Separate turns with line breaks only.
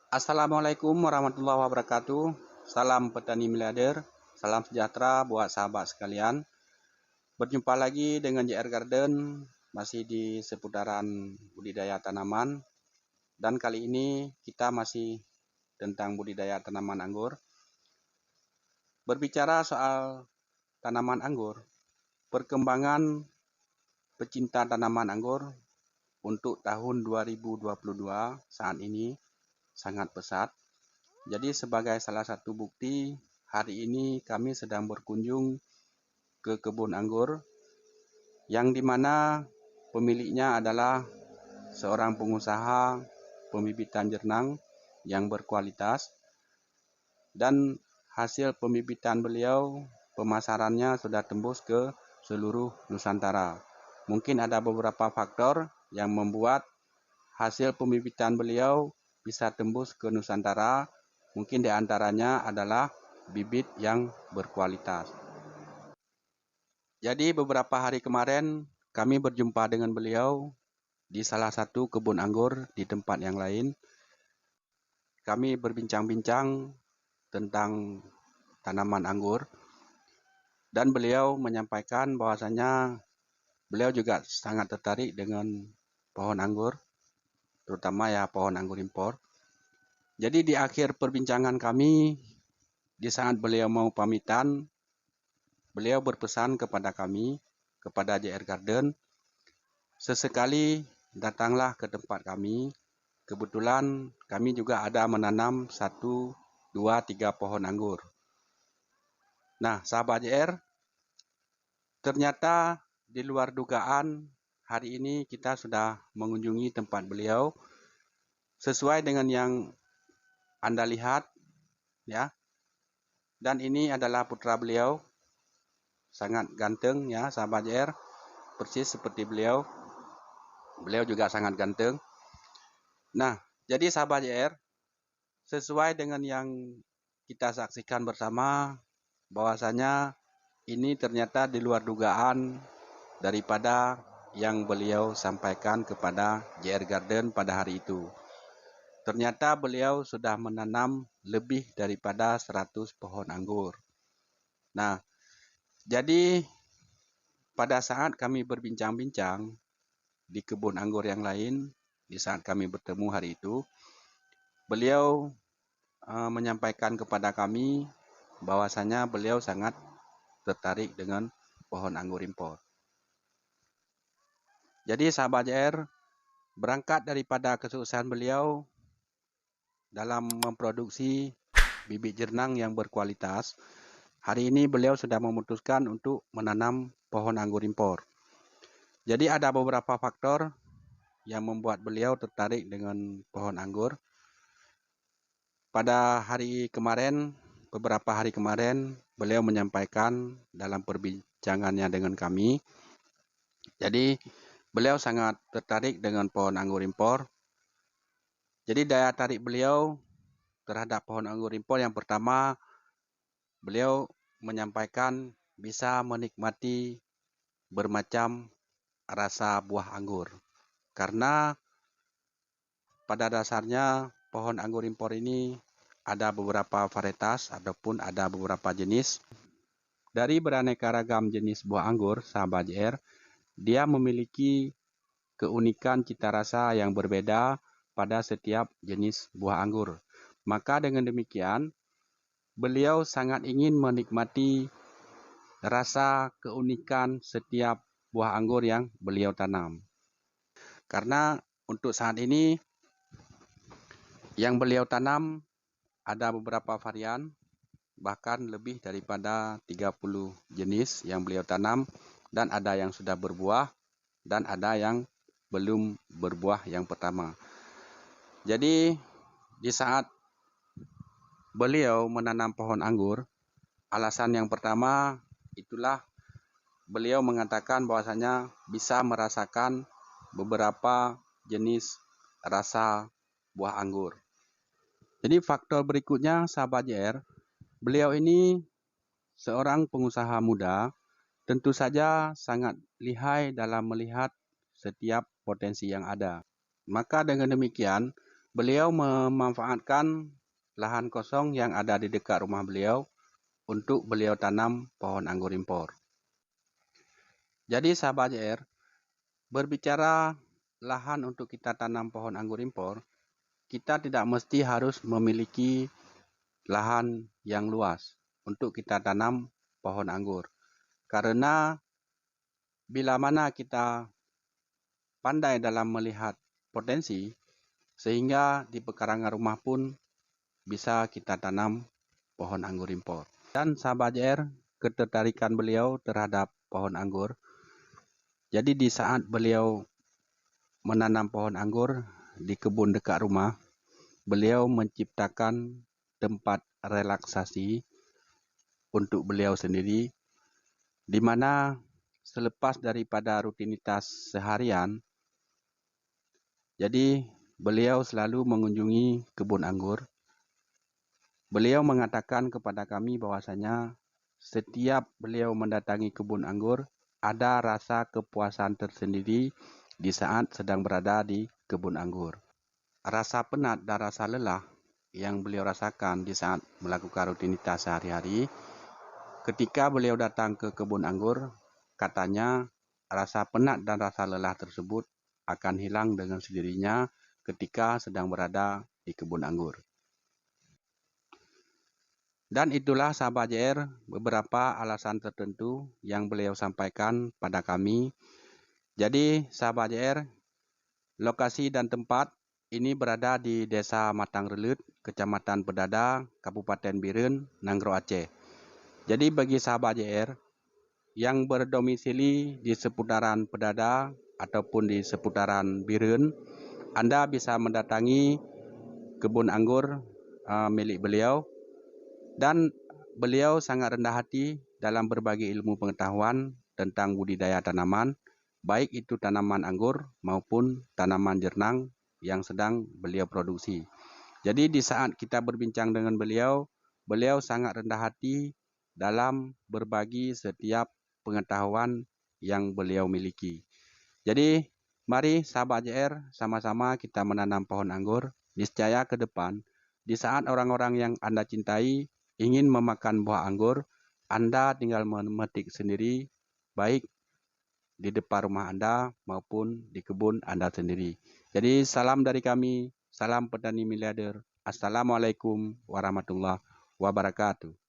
Assalamualaikum warahmatullahi wabarakatuh. Salam petani miliarder, salam sejahtera buat sahabat sekalian. Berjumpa lagi dengan JR Garden, masih di seputaran budidaya tanaman. Dan kali ini kita masih tentang budidaya tanaman anggur. Berbicara soal tanaman anggur, perkembangan pecinta tanaman anggur untuk tahun 2022 saat ini sangat pesat. Jadi sebagai salah satu bukti, hari ini kami sedang berkunjung ke kebun anggur yang dimana pemiliknya adalah seorang pengusaha pembibitan jenang yang berkualitas, dan hasil pembibitan beliau pemasarannya sudah tembus ke seluruh Nusantara. Mungkin ada beberapa faktor yang membuat hasil pembibitan beliau bisa tembus ke Nusantara. Mungkin diantaranya adalah bibit yang berkualitas. Jadi beberapa hari kemarin kami berjumpa dengan beliau di salah satu kebun anggur di tempat yang lain. Kami berbincang-bincang tentang tanaman anggur dan beliau menyampaikan bahwasanya beliau juga sangat tertarik dengan pohon anggur, terutama ya pohon anggur impor. Jadi di akhir perbincangan kami, di saat beliau mau pamitan, beliau berpesan kepada kami, kepada JR Garden, sesekali datanglah ke tempat kami. Kebetulan kami juga ada menanam 1, 2, 3 pohon anggur. Nah, sahabat JR, ternyata di luar dugaan hari ini kita sudah mengunjungi tempat beliau. Sesuai dengan yang Anda lihat, ya. Dan ini adalah putra beliau, sangat ganteng ya sahabat JR, persis seperti beliau. Beliau juga sangat ganteng. Nah, jadi sahabat JR, sesuai dengan yang kita saksikan bersama, bahwasanya ini ternyata di luar dugaan daripada yang beliau sampaikan kepada JR Garden pada hari itu. Ternyata beliau sudah menanam lebih daripada 100 pohon anggur. Nah, jadi pada saat kami berbincang-bincang di kebun anggur yang lain, di saat kami bertemu hari itu, beliau menyampaikan kepada kami bahwasanya beliau sangat tertarik dengan pohon anggur impor. Jadi sahabat JR, berangkat daripada kesuksesan beliau dalam memproduksi bibit jenang yang berkualitas, hari ini beliau sudah memutuskan untuk menanam pohon anggur impor. Jadi ada beberapa faktor yang membuat beliau tertarik dengan pohon anggur. Pada hari kemarin, beberapa hari kemarin, beliau menyampaikan dalam perbincangannya dengan kami. Jadi beliau sangat tertarik dengan pohon anggur impor. Jadi daya tarik beliau terhadap pohon anggur impor yang pertama, beliau menyampaikan bisa menikmati bermacam rasa buah anggur. Karena pada dasarnya pohon anggur impor ini ada beberapa varietas ataupun ada beberapa jenis. Dari beraneka ragam jenis buah anggur, sahabat JR, dia memiliki keunikan cita rasa yang berbeda pada setiap jenis buah anggur. Maka dengan demikian, beliau sangat ingin menikmati rasa keunikan setiap buah anggur yang beliau tanam. Karena untuk saat ini yang beliau tanam ada beberapa varian, bahkan lebih daripada 30 jenis yang beliau tanam, dan ada yang sudah berbuah dan ada yang belum berbuah yang pertama. Jadi di saat beliau menanam pohon anggur, alasan yang pertama itulah beliau mengatakan bahwasanya bisa merasakan beberapa jenis rasa buah anggur. Jadi faktor berikutnya sahabat JR, beliau ini seorang pengusaha muda, tentu saja sangat lihai dalam melihat setiap potensi yang ada. Maka dengan demikian, beliau memanfaatkan lahan kosong yang ada di dekat rumah beliau untuk beliau tanam pohon anggur impor. Jadi sahabat JR, berbicara lahan untuk kita tanam pohon anggur impor, kita tidak mesti harus memiliki lahan yang luas untuk kita tanam pohon anggur. Karena bila mana kita pandai dalam melihat potensi, sehingga di pekarangan rumah pun bisa kita tanam pohon anggur impor. Dan sahabat JR, ketertarikan beliau terhadap pohon anggur. Jadi di saat beliau menanam pohon anggur di kebun dekat rumah, beliau menciptakan tempat relaksasi untuk beliau sendiri, di mana selepas daripada rutinitas seharian, jadi beliau selalu mengunjungi kebun anggur. Beliau mengatakan kepada kami bahwasanya setiap beliau mendatangi kebun anggur, ada rasa kepuasan tersendiri di saat sedang berada di kebun anggur. Rasa penat dan rasa lelah yang beliau rasakan di saat melakukan rutinitas sehari-hari, ketika beliau datang ke kebun anggur, katanya rasa penat dan rasa lelah tersebut akan hilang dengan sendirinya ketika sedang berada di kebun anggur. Dan itulah sahabat JR beberapa alasan tertentu yang beliau sampaikan pada kami. Jadi sahabat JR, lokasi dan tempat ini berada di Desa Matang Relut, Kecamatan Pedada, Kabupaten Biren, Nanggro Aceh. Jadi bagi sahabat JR yang berdomisili di seputaran Pedada ataupun di seputaran Biren, Anda bisa mendatangi kebun anggur milik beliau. Dan beliau sangat rendah hati dalam berbagi ilmu pengetahuan tentang budidaya tanaman, baik itu tanaman anggur maupun tanaman jernang yang sedang beliau produksi. Jadi di saat kita berbincang dengan beliau, beliau sangat rendah hati dalam berbagi setiap pengetahuan yang beliau miliki. Jadi mari sahabat JR, sama-sama kita menanam pohon anggur. Niscaya ke depan, di saat orang-orang yang Anda cintai ingin memakan buah anggur, Anda tinggal memetik sendiri, baik di depan rumah Anda maupun di kebun Anda sendiri. Jadi salam dari kami, salam petani miliarder. Assalamualaikum warahmatullahi wabarakatuh.